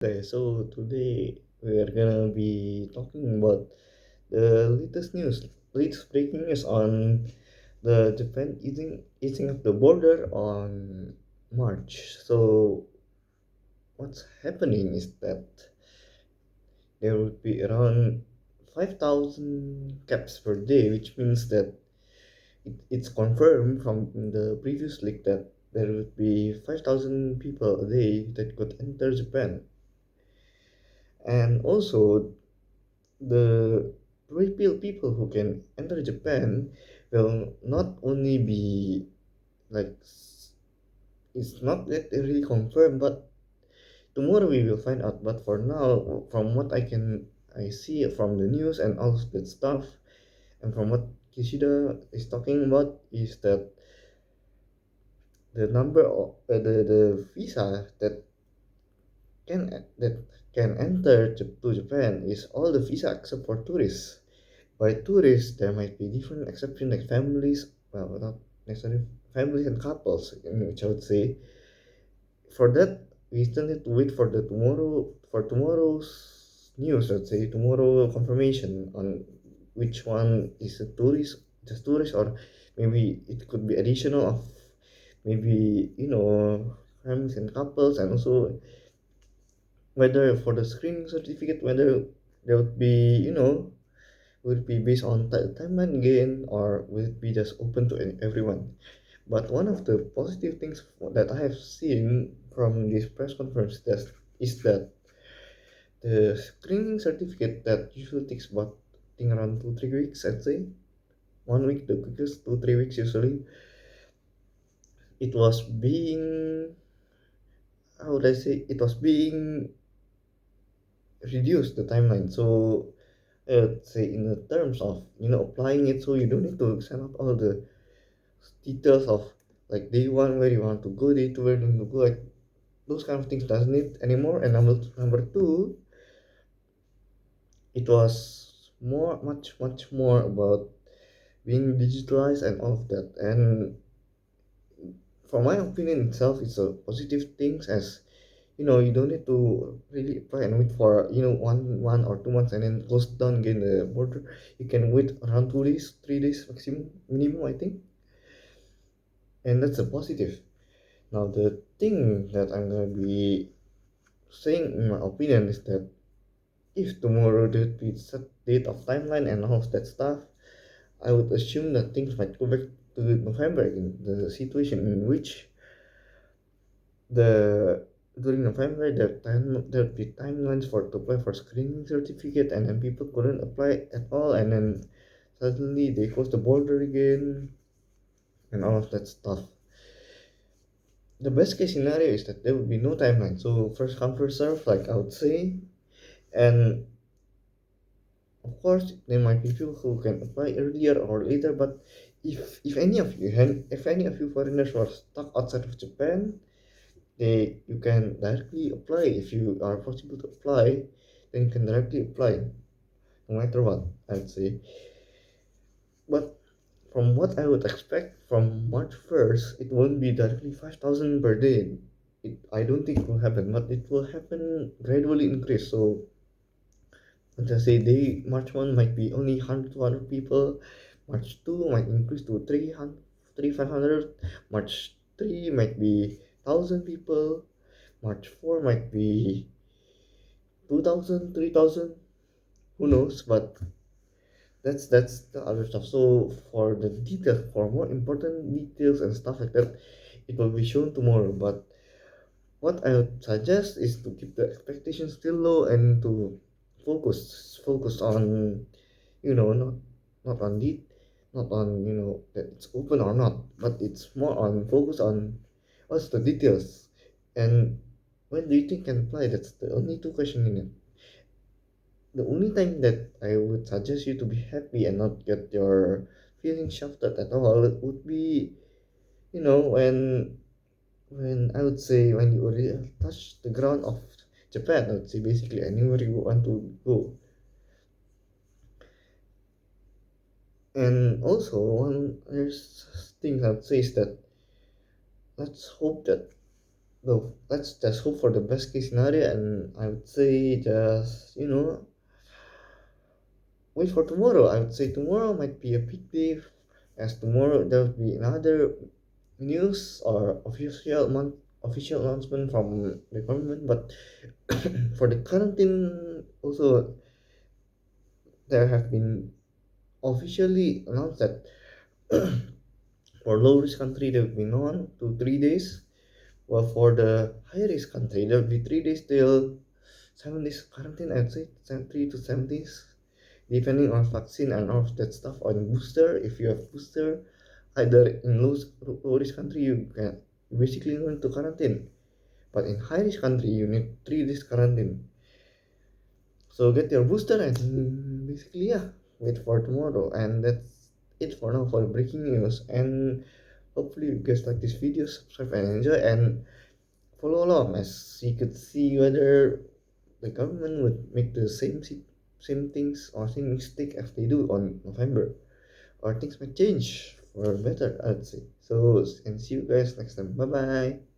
Okay, so today we are gonna be talking about the latest breaking news on the Japan easing up the border on March. So what's happening is that there will be around 5,000 caps per day, which means that it's confirmed from the previous leak that there will be 5,000 people a day that could enter Japan. And also the people who can enter Japan will not only be like it's not yet really confirmed, but tomorrow we will find out. But for now, from what I see from the news and all of that stuff, and from what Kishida is talking about, is that the number of the visa that can enter to Japan is all the visa except for tourists. By tourists, there might be different exceptions like families, well, not necessarily families and couples, in which I would say. For that, we still need to wait for tomorrow's news. Let's say tomorrow confirmation on which one is a tourist, just tourist, or maybe it could be additional of maybe families and couples, and also whether for the screening certificate whether there would be will it be based on timeline again, or will it be just open to everyone? But one of the positive things that I have seen from this press conference is that the screening certificate that usually takes about I think around 2 3 weeks, I'd say 1 week, the quickest 2 3 weeks usually. It was being how would I say it was being reduced the timeline. So say in the terms of applying it, so you don't need to send out all the details of like day one where you want to go, day two where you want to go, like those kind of things doesn't need anymore. And number two, it was much more about being digitalized and all of that. And for my opinion itself, it's a positive thing, as you don't need to really apply and wait for 1 or 2 months and then close down again the border. You can wait around 2 days, 3 days maximum minimum, I think, and that's a positive. Now the thing that I'm gonna be saying in my opinion is that if tomorrow there be set date of timeline and all of that stuff, I would assume that things might go back to November again. The situation in which the during November there'd be timelines for to apply for screening certificate, and then people couldn't apply at all, and then suddenly they close the border again and all of that stuff. The best case scenario is that there would be no timeline, so first come first serve, like I would say. And of course there might be people who can apply earlier or later, but if any of you foreigners were stuck outside of Japan, you can directly apply. If you are possible to apply, then you can directly apply no matter what, I'd say. But from what I would expect from March 1st, it won't be directly 5,000 per day. I don't think it will happen, but it will happen gradually increase. So let's just say March 1 might be only 100 200 people, March 2 might increase to 300 500, March 3 might be 1,000 people, March 4 might be 2,000 3,000. Who knows? But that's the other stuff. So for the details, for more important details and stuff like that, it will be shown tomorrow. But what I would suggest is to keep the expectations still low and to focus on not on not on that it's open or not, but it's more on focus on what's the details, and when do you think can apply. That's the only two questions in it. The only time that I would suggest you to be happy and not get your feelings shafted at all would be, when I would say when you already touch the ground of Japan. I would say basically anywhere you want to go. And also one there's thing I would say is that let's hope that though let's just hope for the best case scenario, and I would say just wait for tomorrow. I would say tomorrow might be a big day, as tomorrow there will be another news or official announcement from the government. But for the quarantine, also there have been officially announced that for low risk country they've been on to 3 days. Well, for the high risk country, there'll be 3 days till 7 days quarantine. I'd say 3 to 7 days, depending on vaccine and all of that stuff. On booster, if you have booster, either in low risk country, you can basically go into quarantine. But in high risk country, you need 3 days quarantine. So get your booster and basically yeah, wait for tomorrow. And that's it for now for breaking news. And hopefully you guys like this video, subscribe and enjoy, and follow along as you could see whether the government would make the same things or same mistake as they do on November, or things might change for better, I'd say. So and see you guys next time. Bye bye.